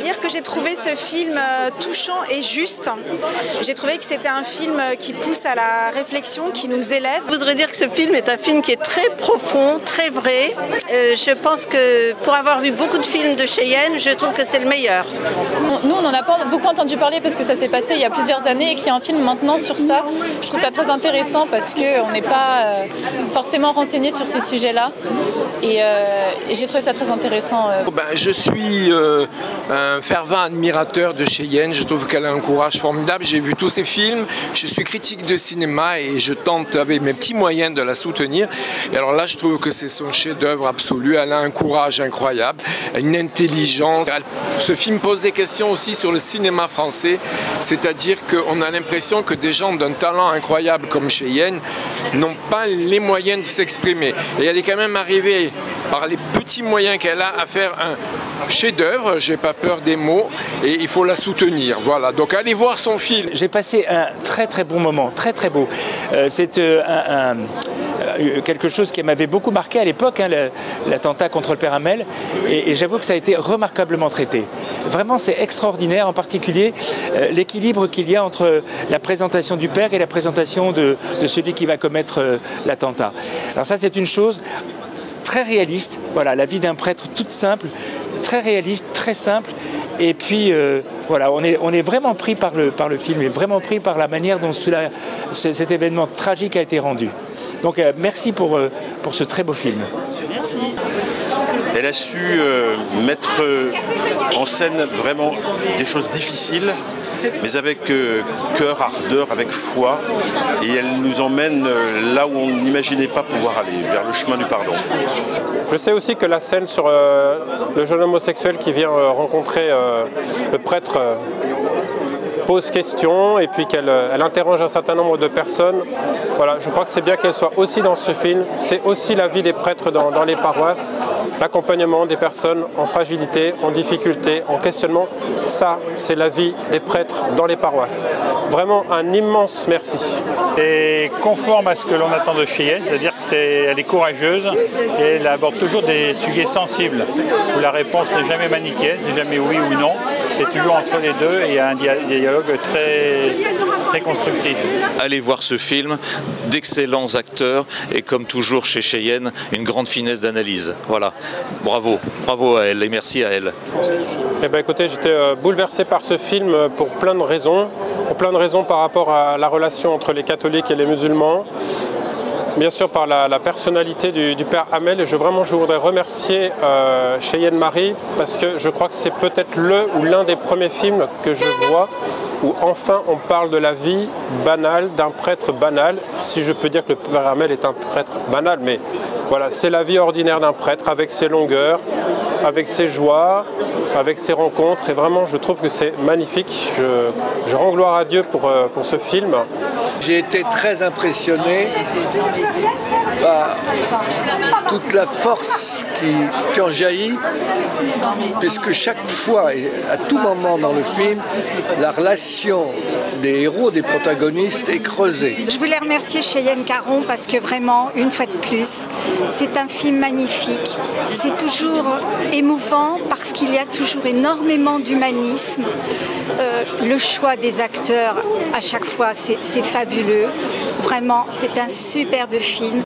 dire que j'ai trouvé ce film touchant et juste. J'ai trouvé que c'était un film qui pousse à la réflexion, qui nous élève. Je voudrais dire que ce film est un film qui est très profond, très vrai. Je pense que pour avoir vu beaucoup de films de Cheyenne, je trouve que c'est le meilleur. Nous, on n'en a pas beaucoup entendu parler parce que ça s'est passé il y a plusieurs années et qu'il y a un film maintenant sur ça. Je trouve ça très intéressant parce qu'on n'est pas forcément renseigné sur ces sujets-là. Et j'ai trouvé ça très intéressant. Je suis un fervent admirateur de Cheyenne. Je trouve qu'elle a un courage formidable. J'ai vu tous ses films. Je suis critique de cinéma et je tente avec mes petits moyens de la soutenir. Et alors là, je trouve que c'est son chef-d'œuvre absolu. Elle a un courage incroyable, une intelligence. Ce film pose des questions aussi sur le cinéma français. C'est-à-dire qu'on a l'impression que des gens d'un talent incroyable comme Cheyenne n'ont pas les moyens de s'exprimer. Et elle est quand même arrivée par les petits moyens qu'elle a à faire un chef-d'œuvre, j'ai pas peur des mots, et il faut la soutenir. Voilà, donc allez voir son film. J'ai passé un très très bon moment, très très beau. C'est quelque chose qui m'avait beaucoup marqué à l'époque, l'attentat contre le père Hamel, et j'avoue que ça a été remarquablement traité. Vraiment, c'est extraordinaire, en particulier l'équilibre qu'il y a entre la présentation du père et la présentation de celui qui va commettre l'attentat. Alors ça, c'est une chose très réaliste, voilà, la vie d'un prêtre toute simple, très réaliste, très simple, et puis voilà, on est vraiment pris par le film, et vraiment pris par la manière dont cet événement tragique a été rendu. Donc merci pour ce très beau film. Merci. Elle a su mettre en scène vraiment des choses difficiles, mais avec cœur, ardeur, avec foi, et elle nous emmène là où on n'imaginait pas pouvoir aller, vers le chemin du pardon. Je sais aussi que la scène sur le jeune homosexuel qui vient rencontrer le prêtre pose question et puis qu'elle interroge un certain nombre de personnes. Voilà, je crois que c'est bien qu'elle soit aussi dans ce film. C'est aussi la vie des prêtres dans les paroisses, l'accompagnement des personnes en fragilité, en difficulté, en questionnement. Ça, c'est la vie des prêtres dans les paroisses. Vraiment un immense merci. Et conforme à ce que l'on attend de Cheyenne, c'est-à-dire qu'elle est courageuse et elle aborde toujours des sujets sensibles où la réponse n'est jamais manichéenne, c'est jamais oui ou non, c'est toujours entre les deux et il y a un dialogue très constructif. Allez voir ce film, d'excellents acteurs et comme toujours chez Cheyenne, une grande finesse d'analyse. Voilà, bravo à elle et merci à elle. Eh bien, écoutez, j'étais bouleversé par ce film pour plein de raisons. Pour plein de raisons par rapport à la relation entre les catholiques et les musulmans. Bien sûr par la personnalité du père Hamel. Et je voudrais remercier Cheyenne Marie parce que je crois que c'est peut-être l'un des premiers films que je vois où enfin on parle de la vie banale d'un prêtre banal. Si je peux dire que le père Hamel est un prêtre banal, mais voilà, c'est la vie ordinaire d'un prêtre avec ses longueurs, avec ses joies, avec ses rencontres, et vraiment je trouve que c'est magnifique. Je rends gloire à Dieu pour ce film. J'ai été très impressionné par toute la force qui en jaillit, puisque chaque fois et à tout moment dans le film, la relation des héros, des protagonistes est creusée. Je voulais remercier Cheyenne Caron parce que vraiment, une fois de plus, c'est un film magnifique. C'est toujours émouvant parce qu'il y a toujours énormément d'humanisme. Le choix des acteurs, à chaque fois, c'est fabuleux. Vraiment, c'est un superbe film.